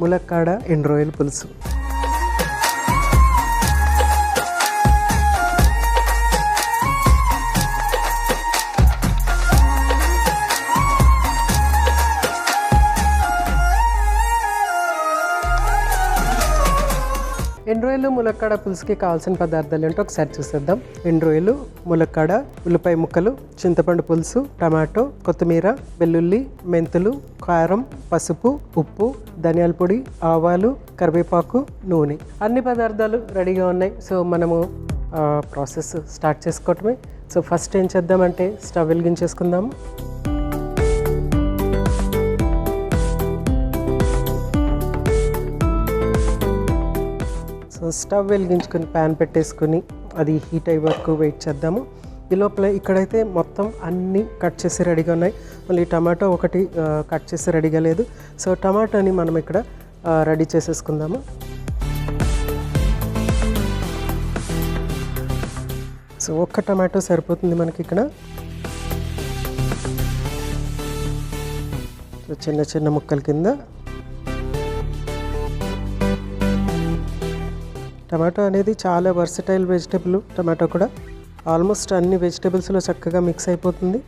ములక్కాడ ఎండు రొయ్యల పులుసు. ఎండు రొయ్యలు ములక్కాడ పులుసుకి కావాల్సిన పదార్థాలు ఏంటో ఒకసారి చూసేద్దాం. ఎండు రొయ్యలు, ములక్కాడ, ఉల్లిపాయ ముక్కలు, చింతపండు పులుసు, టమాటో, కొత్తిమీర, వెల్లుల్లి, మెంతులు, కారం, పసుపు, ఉప్పు, ధనియాల పొడి, ఆవాలు, కరివేపాకు, నూనె. అన్ని పదార్థాలు రెడీగా ఉన్నాయి. సో మనము ప్రాసెస్ స్టార్ట్ చేసుకోవటమే. సో ఫస్ట్ ఏం చేద్దామంటే స్టవ్ వెలిగించేసుకుందాము. సో స్టవ్ వెలిగించుకొని ప్యాన్ పెట్టేసుకొని అది హీట్ అయ్యే వరకు వెయిట్ చేద్దాము. ఈ లోపల ఇక్కడైతే మొత్తం అన్నీ కట్ చేసి రెడీగా ఉన్నాయి. మళ్ళీ టమాటో ఒకటి కట్ చేసి రెడీగా లేదు. సో టమాటోని మనం ఇక్కడ రెడీ చేసేసుకుందాము. సో ఒక్క టమాటో సరిపోతుంది మనకి ఇక్కడ. సో చిన్న చిన్న ముక్కల కింద. టమాటో అనేది చాలా వర్సటైల్ వెజిటబుల్. టమాటో కూడా ఆల్మోస్ట్ అన్ని వెజిటబుల్స్లో చక్కగా మిక్స్ అయిపోతుంది.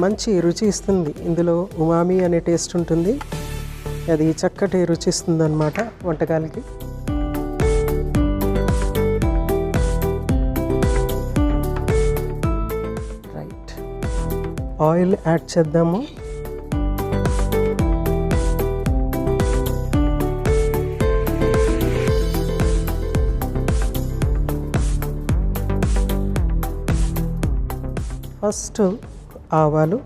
మంచి రుచి ఇస్తుంది. ఇందులో ఉమామి అనే టేస్ట్ ఉంటుంది. అది చక్కటి రుచి ఇస్తుంది అన్నమాట వంటకాలకి. రైట్, ఆయిల్ యాడ్ చేద్దాము. ఫస్ట్ ఆవాలు,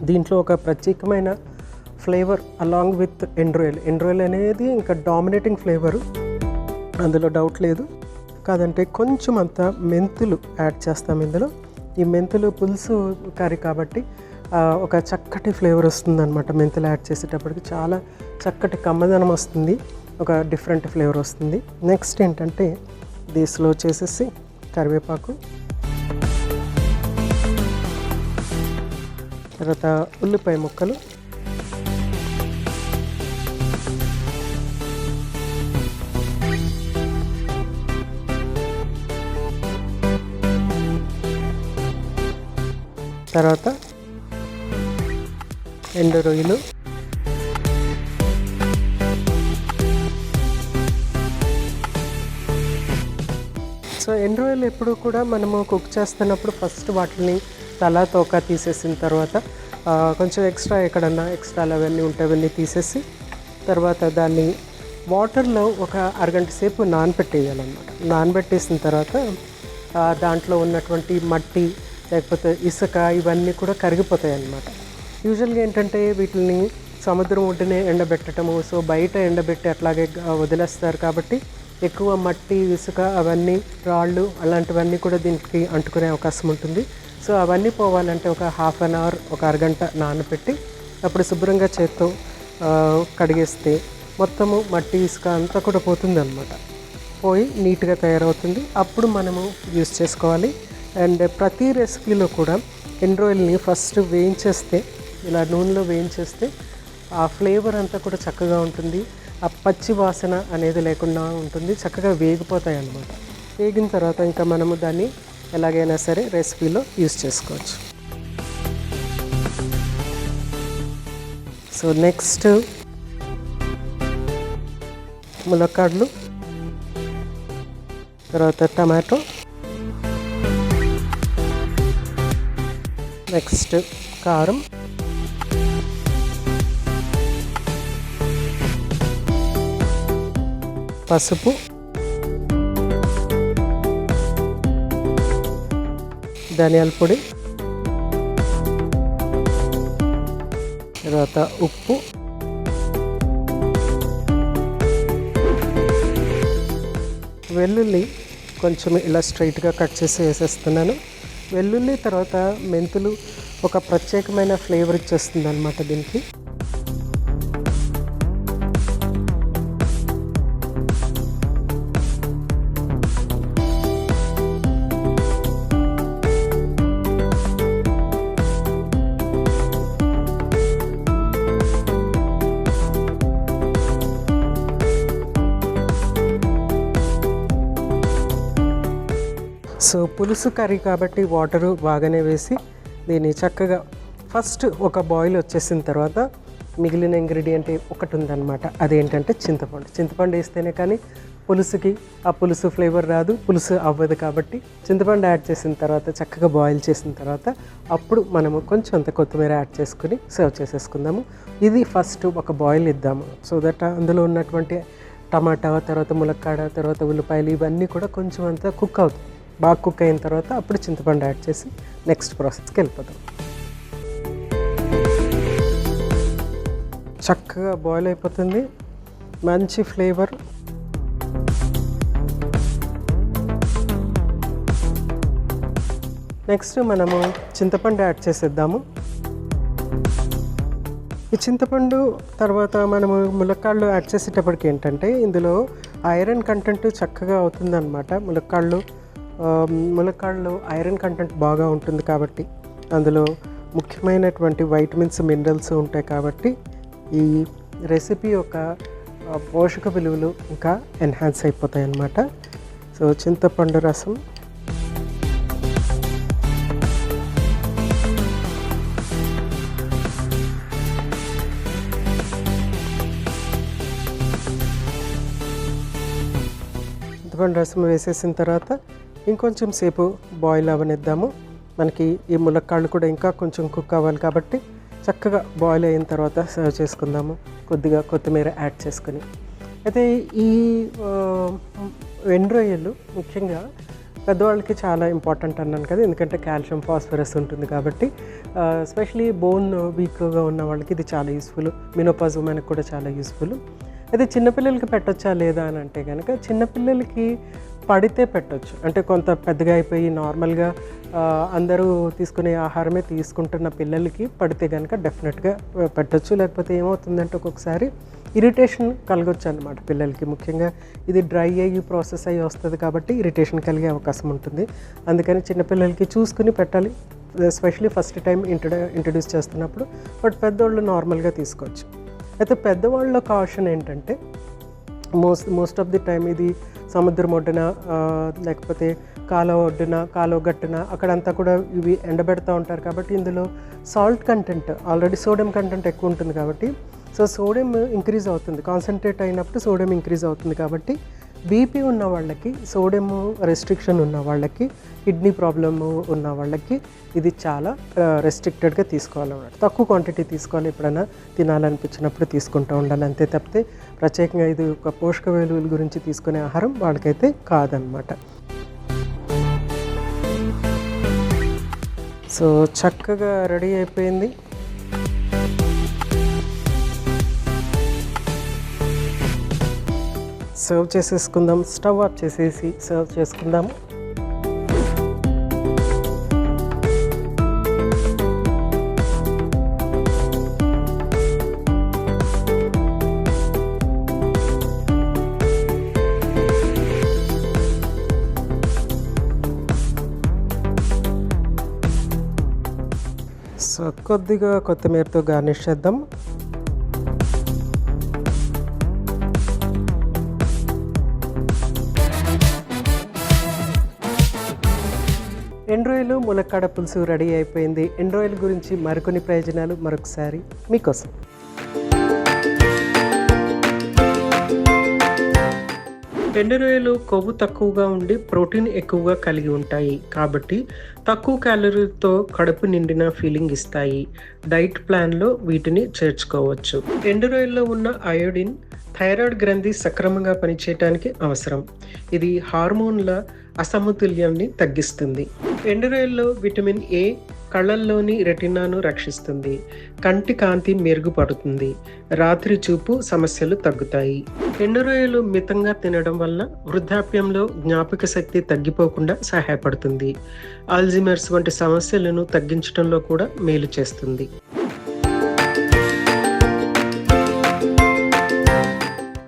దీంట్లో ఒక ప్రత్యేకమైన ఫ్లేవర్ అలాంగ్ విత్ ఎండు రొయ్యలు. ఎండు రొయ్యలు అనేది ఇంకా డామినేటింగ్ ఫ్లేవరు, అందులో డౌట్ లేదు. కాదంటే కొంచెం అంత మెంతులు యాడ్ చేస్తాం ఇందులో. ఈ మెంతులు పులుసు కర్రీ కాబట్టి ఒక చక్కటి ఫ్లేవర్ వస్తుంది అనమాట. మెంతులు యాడ్ చేసేటప్పటికి చాలా చక్కటి కమ్మదనం వస్తుంది, ఒక డిఫరెంట్ ఫ్లేవర్ వస్తుంది. నెక్స్ట్ ఏంటంటే ఇది స్లో చేసేసి కరివేపాకు, తర్వాత ఉల్లిపాయ ముక్కలు, తర్వాత ఎండు రొయ్యలు, సో ఎండు రొయ్యలు ఎప్పుడు కూడా మనము కుక్ చేస్తున్నప్పుడు ఫస్ట్ వాటిని తల తోక తీసేసిన తర్వాత కొంచెం ఎక్స్ట్రా ఎక్కడన్నా ఎక్స్ట్రాలు అవన్నీ ఉంటే అవన్నీ తీసేసి తర్వాత దాన్ని వాటర్లో ఒక అరగంట సేపు నానబెట్టేయాలన్నమాట. నానబెట్టేసిన తర్వాత దాంట్లో ఉన్నటువంటి మట్టి లేకపోతే ఇసుక ఇవన్నీ కూడా కరిగిపోతాయి అన్నమాట. యూజువల్గా ఏంటంటే వీటిని సముద్రం ఒడ్డునే ఎండబెట్టడము, సో బయట ఎండబెట్టి అట్లాగే వదిలేస్తారు కాబట్టి ఎక్కువ మట్టి ఇసుక అవన్నీ రాళ్ళు అలాంటివన్నీ కూడా దీనికి అంటుకునే అవకాశం ఉంటుంది. సో అవన్నీ పోవాలంటే ఒక హాఫ్ అన్ అవర్, ఒక అరగంట నానబెట్టి అప్పుడు శుభ్రంగా చేత్తో కడిగేస్తే మొత్తము మట్టి ఇసుక అంతా కూడా పోతుంది అనమాట. పోయి నీట్గా తయారవుతుంది. అప్పుడు మనము యూస్ చేసుకోవాలి. అండ్ ప్రతి రెసిపీలో కూడా ఎండు రొయ్యల్ని ఫస్ట్ వేయించేస్తే, ఇలా నూనెలో వేయించేస్తే ఆ ఫ్లేవర్ అంతా కూడా చక్కగా ఉంటుంది. ఆ పచ్చి వాసన అనేది లేకుండా ఉంటుంది. చక్కగా వేగిపోతాయి అన్నమాట. వేగిన తర్వాత ఇంకా మనము దాన్ని ఎలాగైనా సరే రెసిపీలో యూస్ చేసుకోవచ్చు. సో నెక్స్ట్ ములక్కాడలు, తర్వాత టమాటో, నెక్స్ట్ కారం, పసుపు, ధనియాల పొడి, తర్వాత ఉప్పు, వెల్లుల్లి కొంచెం ఇలా స్ట్రైట్గా కట్ చేసి వేసేస్తున్నాను. వెల్లుల్లి తర్వాత మెంతులు ఒక ప్రత్యేకమైన ఫ్లేవర్ ఇచ్చేస్తుంది అన్నమాట దీనికి. పులుసు కర్రీ కాబట్టి వాటరు బాగానే వేసి దీన్ని చక్కగా ఫస్ట్ ఒక బాయిల్ వచ్చేసిన తర్వాత మిగిలిన ఇంగ్రీడియంట్ ఒకటి ఉందన్నమాట. అదేంటంటే చింతపండు వేస్తేనే కానీ పులుసుకి ఆ పులుసు ఫ్లేవర్ రాదు, పులుసు అవ్వదు. కాబట్టి చింతపండు యాడ్ చేసిన తర్వాత చక్కగా బాయిల్ చేసిన తర్వాత అప్పుడు మనము కొంచెం అంత కొత్తిమీర యాడ్ చేసుకుని సర్వ్ చేసేసుకుందాము. ఇది ఫస్ట్ ఒక బాయిల్ ఇద్దాము, సో దట్ అందులో ఉన్నటువంటి టమాటా, తర్వాత ములక్కాడ, తర్వాత ఉల్లిపాయలు ఇవన్నీ కూడా కొంచెం అంతా కుక్ అవుతాయి. బాగా కుక్ అయిన తర్వాత అప్పుడు చింతపండు యాడ్ చేసి నెక్స్ట్ ప్రాసెస్కి వెళ్ళిపోతాం. చక్కగా బాయిల్ అయిపోతుంది, మంచి ఫ్లేవర్. నెక్స్ట్ మనము చింతపండు యాడ్ చేసేద్దాము. ఈ చింతపండు తర్వాత మనము ములక్కాళ్ళు యాడ్ చేసేటప్పటికి ఏంటంటే ఇందులో ఐరన్ కంటెంట్ చక్కగా అవుతుందన్నమాట. ములక్కాళ్ళు ఐరన్ కంటెంట్ బాగా ఉంటుంది కాబట్టి అందులో ముఖ్యమైనటువంటి వైటమిన్స్, మినరల్స్ ఉంటాయి. కాబట్టి ఈ రెసిపీ యొక్క పోషక విలువలు ఇంకా ఎన్హాన్స్ అయిపోతాయి అన్నమాట. సో చింతపండు రసం వేసేసిన తర్వాత ఇంకొంచెం సేపు బాయిల్ అవ్వనిద్దాము. మనకి ఈ ములక్కాళ్ళు కూడా ఇంకా కొంచెం కుక్ అవ్వాలి కాబట్టి చక్కగా బాయిల్ అయిన తర్వాత సర్వ్ చేసుకుందాము, కొద్దిగా కొత్తిమీర యాడ్ చేసుకుని. అయితే ఈ ఎండ్రొయ్యలు ముఖ్యంగా పెద్దవాళ్ళకి చాలా ఇంపార్టెంట్ అన్నాను కదా, ఎందుకంటే కాల్షియం, ఫాస్ఫరస్ ఉంటుంది కాబట్టి. ఎస్పెషలీ బోన్ వీక్గా ఉన్న వాళ్ళకి ఇది చాలా యూస్ఫుల్. మెనోపాజ్ ఉమెన్కి కూడా చాలా యూస్ఫుల్. అయితే చిన్నపిల్లలకి పెట్టొచ్చా లేదా అని అంటే కనుక చిన్నపిల్లలకి పడితే పెట్టవచ్చు. అంటే కొంత పెద్దగా అయిపోయి నార్మల్గా అందరూ తీసుకునే ఆహారమే తీసుకుంటున్న పిల్లలకి పడితే కనుక డెఫినెట్గా పెట్టచ్చు. లేకపోతే ఏమవుతుందంటే ఒక్కొక్కసారి ఇరిటేషన్ కలగొచ్చు అన్నమాట పిల్లలకి. ముఖ్యంగా ఇది డ్రై అయ్యి ప్రాసెస్ అయ్యి వస్తుంది కాబట్టి ఇరిటేషన్ కలిగే అవకాశం ఉంటుంది. అందుకని చిన్నపిల్లలకి చూసుకుని పెట్టాలి, ఎస్పెషలీ ఫస్ట్ టైం ఇంట్రడ్యూస్ చేస్తున్నప్పుడు. బట్ పెద్దవాళ్ళు నార్మల్గా తీసుకోవచ్చు. అయితే పెద్దవాళ్ళ కాషన్ ఏంటంటే మోస్ట్ ఆఫ్ ది టైం ఇది సముద్రం ఒడ్డున లేకపోతే కాలువ ఒడ్డున, కాలువ గట్టున అక్కడంతా కూడా ఇవి ఎండబెడతా ఉంటారు కాబట్టి ఇందులో salt content, already sodium content ఎక్కువ ఉంటుంది కాబట్టి సో సోడియం ఇంక్రీజ్ అవుతుంది. కాన్సన్ట్రేట్ అయినప్పుడు సోడియం ఇంక్రీజ్ అవుతుంది కాబట్టి బీపీ ఉన్న వాళ్ళకి, సోడియం రెస్ట్రిక్షన్ ఉన్న వాళ్ళకి, కిడ్నీ ప్రాబ్లము ఉన్న వాళ్ళకి ఇది చాలా రెస్ట్రిక్టెడ్గా తీసుకోవాలన్నమాట. తక్కువ క్వాంటిటీ తీసుకోవాలి, ఎప్పుడైనా తినాలనిపించినప్పుడు తీసుకుంటూ ఉండాలి. అంతే తప్పితే ప్రత్యేకంగా ఇది ఒక పోషక విలువల గురించి తీసుకునే ఆహారం వాళ్ళకైతే కాదనమాట. సో చక్కగా రెడీ అయిపోయింది. సర్వ్ చేసేసుకుందాం. స్టవ్ ఆఫ్ చేసేసి సర్వ్ చేసుకుందాము. సో కొద్దిగా కొత్తిమీరతో గార్నిష్ చేద్దాం. ఎండ్రొయ్యలు, ములక్కాడ పులుసు రెడీ అయిపోయింది. ఎండ్రొయ్యల గురించి మరికొన్ని ప్రయోజనాలు మరొకసారి మీకోసం. ఎండురొయ్యలు కొవ్వు తక్కువగా ఉండి ప్రోటీన్ ఎక్కువగా కలిగి ఉంటాయి కాబట్టి తక్కువ క్యాలరీలతో కడుపు నిండిన ఫీలింగ్ ఇస్తాయి. డైట్ ప్లాన్లో వీటిని చేర్చుకోవచ్చు. ఎండురొయ్యల్లో ఉన్న అయోడిన్ థైరాయిడ్ గ్రంథి సక్రమంగా పనిచేయడానికి అవసరం. ఇది హార్మోన్ల అసమతుల్యాన్ని తగ్గిస్తుంది. ఎండురొయ్యల్లో విటమిన్ ఏ కళ్ళల్లోని రెటినాను రక్షిస్తుంది. కంటి కాంతి మెరుగుపడుతుంది. రాత్రి చూపు సమస్యలు తగ్గుతాయి. ఎండురొయ్యలు మితంగా తినడం వల్ల వృద్ధాప్యంలో జ్ఞాపక శక్తి తగ్గిపోకుండా సహాయపడుతుంది. ఆల్జీమర్స్ వంటి సమస్యలను తగ్గించడంలో కూడా మేలు చేస్తుంది.